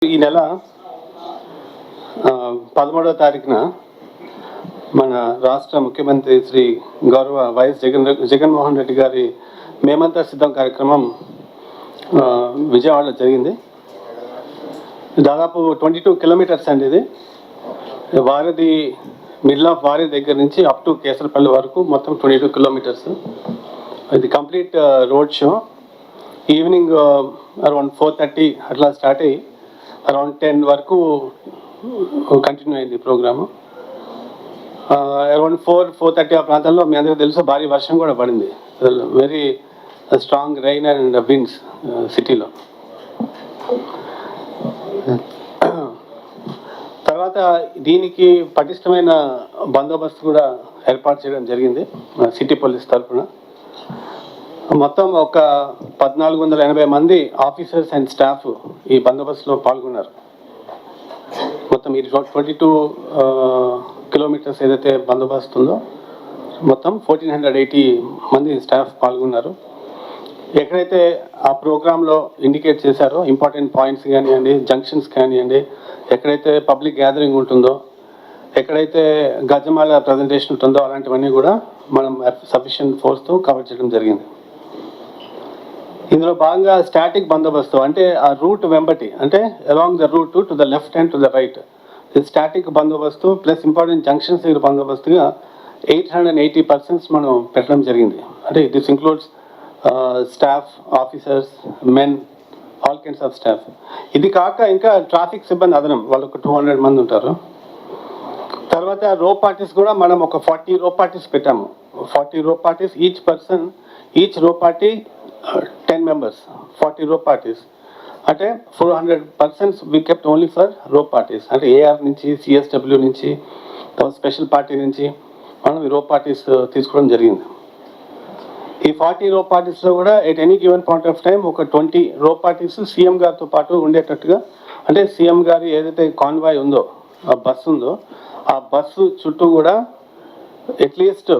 ఈ నెల 13వ తారీఖున మన రాష్ట్ర ముఖ్యమంత్రి శ్రీ గౌరవ వైఎస్ జగన్మోహన్ రెడ్డి గారి మేమంతా సిద్ధం కార్యక్రమం విజయవాడలో జరిగింది. దాదాపు 22 కిలోమీటర్స్ అండి. ఇది వారధి, మిడిల్ ఆఫ్ వారధి దగ్గర నుంచి అప్ టు కేసరపల్లి వరకు మొత్తం 22 కిలోమీటర్స్. ఇది complete road show. Evening around 4:30 అట్లా స్టార్ట్ అయ్యి అరౌండ్ 10 వరకు కంటిన్యూ అయింది ప్రోగ్రాము. అరౌండ్ 4:30 ఆ ప్రాంతంలో మీ అందరికీ తెలుసు భారీ వర్షం కూడా పడింది. Very strong rain and winds సిటీలో. తర్వాత దీనికి పటిష్టమైన బందోబస్తు కూడా ఏర్పాటు చేయడం జరిగింది సిటీ పోలీస్ తరఫున. మొత్తం ఒక 1480 మంది ఆఫీసర్స్ అండ్ స్టాఫ్ ఈ బందోబస్తులో పాల్గొన్నారు. మొత్తం ఈ 22 కిలోమీటర్స్ ఏదైతే బందోబస్తు ఉందో మొత్తం 1480 మంది స్టాఫ్ పాల్గొన్నారు. ఎక్కడైతే ఆ ప్రోగ్రాంలో ఇండికేట్ చేశారో ఇంపార్టెంట్ పాయింట్స్ కానివ్వండి, జంక్షన్స్ కానివ్వండి, ఎక్కడైతే పబ్లిక్ గ్యాదరింగ్ ఉంటుందో, ఎక్కడైతే గజమాల ప్రజెంటేషన్ ఉంటుందో అలాంటివన్నీ కూడా మనం సఫిషియెంట్ ఫోర్స్తో కవర్ చేయడం జరిగింది. ఇందులో భాగంగా స్టాటిక్ బందోబస్తు అంటే ఆ రూట్ వెంబటి, అంటే along the route to the left and to the right, static బందోబస్తు ప్లస్ ఇంపార్టెంట్ జంక్షన్స్ దగ్గర బందోబస్తుగా 880 పర్సన్స్ మనం పెట్టడం జరిగింది. అంటే this includes staff, officers, men, all kinds of staff. ఇది కాక ఇంకా ట్రాఫిక్ సిబ్బంది అదనం, వాళ్ళు ఒక 200 మంది ఉంటారు. తర్వాత రో పార్టీస్ కూడా మనం ఒక 40 రో పార్టీస్ పెట్టాము. 40 రో parties, each row party 10 members, 40 రో పార్టీస్. అంటే 400 persons we kept only for రో పార్టీస్. అంటే ఏఆర్ నుంచి, సిఎస్డబ్ల్యూ నుంచి, స్పెషల్ పార్టీ నుంచి మనం ఈ రో పార్టీస్ తీసుకోవడం జరిగింది. ఈ 40 రో పార్టీస్లో కూడా at any given point of time ఒక 20 రో పార్టీస్ సీఎం గారితో పాటు ఉండేటట్టుగా, అంటే సీఎం గారి ఏదైతే కాన్వాయ్ ఉందో, ఆ బస్సు ఉందో, ఆ బస్సు చుట్టూ కూడా at least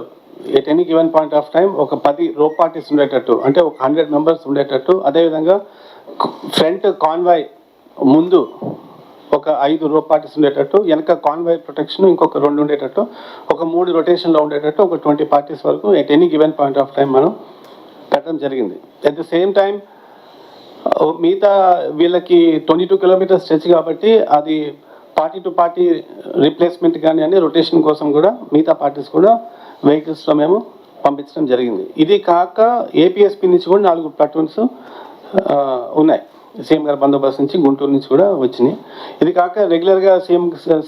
at any given point of time ఒక 10 రో పార్టీస్ ఉండేటట్టు, అంటే ఒక 100 members ఉండేటట్టు. అదేవిధంగా ఫ్రంట్ కాన్వాయ్ ముందు ఒక 5 రో పార్టీస్ ఉండేటట్టు, వెనక కాన్వాయ్ ప్రొటెక్షన్ ఇంకొక 2 ఉండేటట్టు, ఒక 3 రొటేషన్లో ఉండేటట్టు ఒక 20 parties వరకు at any given point of time మనం పెట్టడం జరిగింది. అట్ ద సేమ్ టైం మిగతా వీళ్ళకి 22 kilometers స్ట్రెచ్ కాబట్టి అది పార్టీ టు పార్టీ రీప్లేస్మెంట్ కానీ అని రొటేషన్ కోసం కూడా మిగతా పార్టీస్ కూడా వెహికల్స్లో మేము పంపించడం జరిగింది. ఇది కాక ఏపీఎస్పీ నుంచి కూడా 4 platoons ఉన్నాయి. సీఎం గారి బందోబస్తు నుంచి గుంటూరు నుంచి కూడా వచ్చినాయి. ఇది కాక రెగ్యులర్గా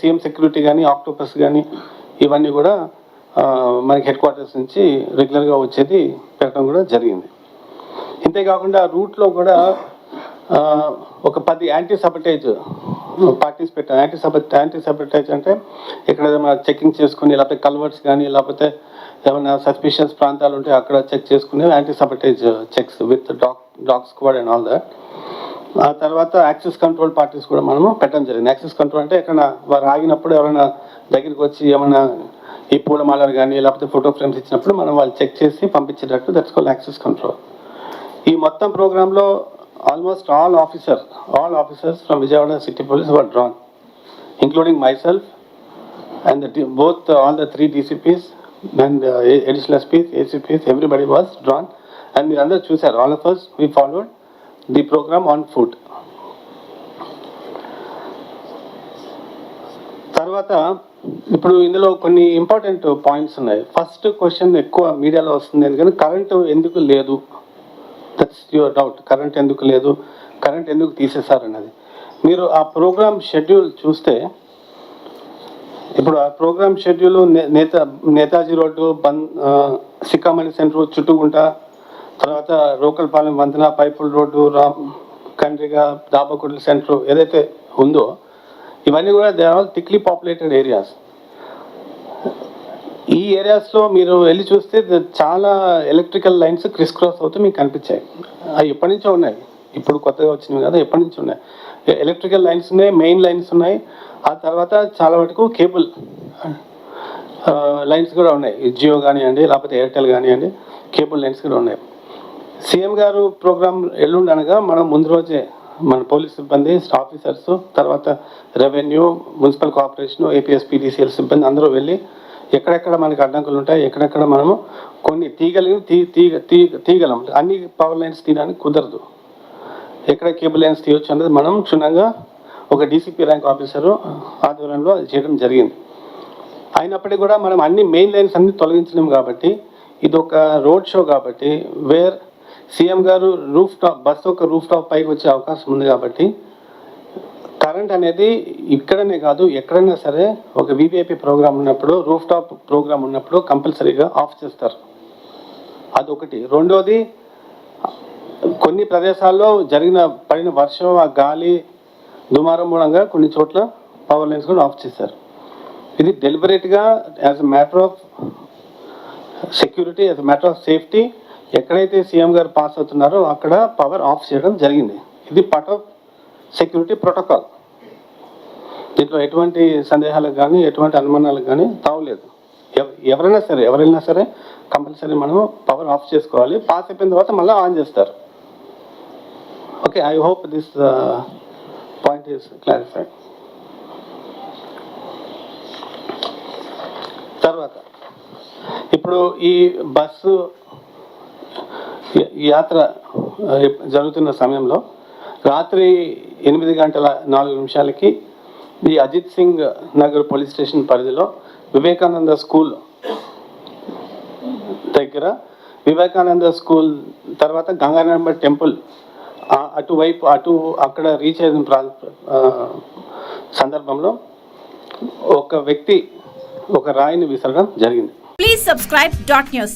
సీఎం సెక్యూరిటీ కానీ, ఆక్టోపస్ కానీ ఇవన్నీ కూడా మనకి హెడ్ క్వార్టర్స్ నుంచి రెగ్యులర్గా వచ్చేది పెట్టడం కూడా జరిగింది. ఇంతేకాకుండా రూట్లో కూడా ఒక 10 యాంటీ సబటేజ్ పార్టీస్ పెట్టాం. యాంటీ సబటేజ్ అంటే ఇక్కడ ఏదైనా చెకింగ్ చేసుకుని, లేకపోతే కల్వర్ట్స్ కానీ, లేకపోతే ఏమైనా సస్పిషియస్ ప్రాంతాలు ఉంటే అక్కడ చెక్ చేసుకునే anti sabotage checks with dog squad and all that. ఆ తర్వాత యాక్సెస్ కంట్రోల్ పార్టీస్ కూడా మనము పెట్టడం జరిగింది. యాక్సెస్ కంట్రోల్ అంటే ఎక్కడ వారు ఆగినప్పుడు ఎవరైనా దగ్గరికి వచ్చి ఏమైనా ఈ పూలమాలలు కానీ లేకపోతే ఫోటో ఫ్రేమ్స్ ఇచ్చినప్పుడు మనం వాళ్ళు చెక్ చేసి పంపించేటట్టు, దట్స్ కాల్డ్ యాక్సెస్ కంట్రోల్. ఈ మొత్తం ప్రోగ్రాంలో almost all officers from Vijayawada City Police were drawn, including myself and all the 3 DCPs and additional SPs, ACPs, everybody was drawn. And we under చూసారు, all of us, we followed the program on foot. తర్వాత ఇప్పుడు ఇందులో కొన్ని important points ఉన్నాయి. First question ఎక్కువ మీడియాలో వస్తుంది, ఎందుకంటే కరెంటు ఎందుకు లేదు, దట్స్ యువర్ డౌట్. కరెంట్ ఎందుకు లేదు, కరెంట్ ఎందుకు తీసేశారన్నది. మీరు ఆ ప్రోగ్రామ్ షెడ్యూల్ చూస్తే, ఇప్పుడు ఆ program schedule Netaji road, Sikkamani centre, Chuttugunta, తర్వాత రోకల్పాలెం వంతెన, పైపుల్ రోడ్డు, కండ్రిగా, దాబకుడ్ల సెంటర్ ఏదైతే ఉందో ఇవన్నీ కూడా they are all thickly populated areas. ఈ ఏరియాస్లో మీరు వెళ్ళి చూస్తే చాలా ఎలక్ట్రికల్ లైన్స్ క్రిస్ క్రాస్ అవుతూ మీకు కనిపించాయి. అవి ఎప్పటి నుంచో ఉన్నాయి, ఇప్పుడు కొత్తగా వచ్చినవి కదా, ఎప్పటి నుంచి ఉన్నాయి. ఎలక్ట్రికల్ లైన్స్ ఉన్నాయి, మెయిన్ లైన్స్ ఉన్నాయి. ఆ తర్వాత చాలా వరకు కేబుల్ లైన్స్ కూడా ఉన్నాయి. జియో కానివ్వండి, లేకపోతే ఎయిర్టెల్ కానివ్వండి, కేబుల్ లైన్స్ కూడా ఉన్నాయి. సీఎం గారు ప్రోగ్రామ్ ఎల్లుండి అనగా మనం ముందు రోజే మన పోలీస్ సిబ్బంది, ఆఫీసర్స్, తర్వాత రెవెన్యూ, మున్సిపల్ కార్పొరేషన్, ఏపీఎస్పీడీసీఎల్ సిబ్బంది అందరూ వెళ్ళి ఎక్కడెక్కడ మనకి అడ్డంకులు ఉంటాయి, ఎక్కడెక్కడ మనము కొన్ని తీగలం అన్ని పవర్ లైన్స్ తీయడానికి కుదరదు, ఎక్కడ కేబుల్ లైన్స్ తీయొచ్చు అనేది మనం క్షుణ్ణంగా ఒక డీసీపీ ర్యాంక్ ఆఫీసరు ఆధ్వర్యంలో అది చేయడం జరిగింది. అయినప్పటికీ కూడా మనం అన్ని మెయిన్ లైన్స్ అన్ని తొలగించలేము కాబట్టి ఇది ఒక రోడ్ షో కాబట్టి వేర్ సీఎం గారు బస్సు ఒక రూఫ్ టాప్ పైకి వచ్చే అవకాశం ఉంది కాబట్టి కరెంట్ అనేది ఇక్కడనే కాదు ఎక్కడైనా సరే ఒక వీవీఐపీ ప్రోగ్రామ్ ఉన్నప్పుడు రూఫ్ టాప్ ప్రోగ్రామ్ ఉన్నప్పుడు కంపల్సరీగా ఆఫ్ చేస్తారు. అదొకటి. రెండోది కొన్ని ప్రదేశాల్లో పడిన వర్షం, ఆ గాలి, దుమారం మూలంగా కొన్ని చోట్ల పవర్ లైన్స్ కూడా ఆఫ్ చేశారు. ఇది డెలిబరేట్గా as a matter of security, as a matter of safety ఎక్కడైతే సీఎం గారు పాస్ అవుతున్నారో అక్కడ పవర్ ఆఫ్ చేయడం జరిగింది. ఇది పార్ట్ ఆఫ్ సెక్యూరిటీ ప్రోటోకాల్. దీంట్లో ఎటువంటి సందేహాలకు కానీ ఎటువంటి అనుమానాలకు కానీ తావులేదు. ఎవరైనా సరే కంపల్సరీ మనం పవర్ ఆఫ్ చేసుకోవాలి. పాస్ అయిపోయిన తర్వాత మళ్ళీ ఆన్ చేస్తారు. Okay, I hope this point is clarified. తర్వాత ఇప్పుడు ఈ బస్సు యాత్ర జరుగుతున్న సమయంలో రాత్రి 8:04 ఈ అజిత్ సింగ్ నగర్ పోలీస్ స్టేషన్ పరిధిలో వివేకానంద స్కూల్ దగ్గర, వివేకానంద స్కూల్ తర్వాత గంగారామ టెంపుల్ అటువైపు అక్కడ రీచ్ అయిన సందర్భంలో ఒక వ్యక్తి ఒక రాయిని విసరడం జరిగింది. Please subscribe .news.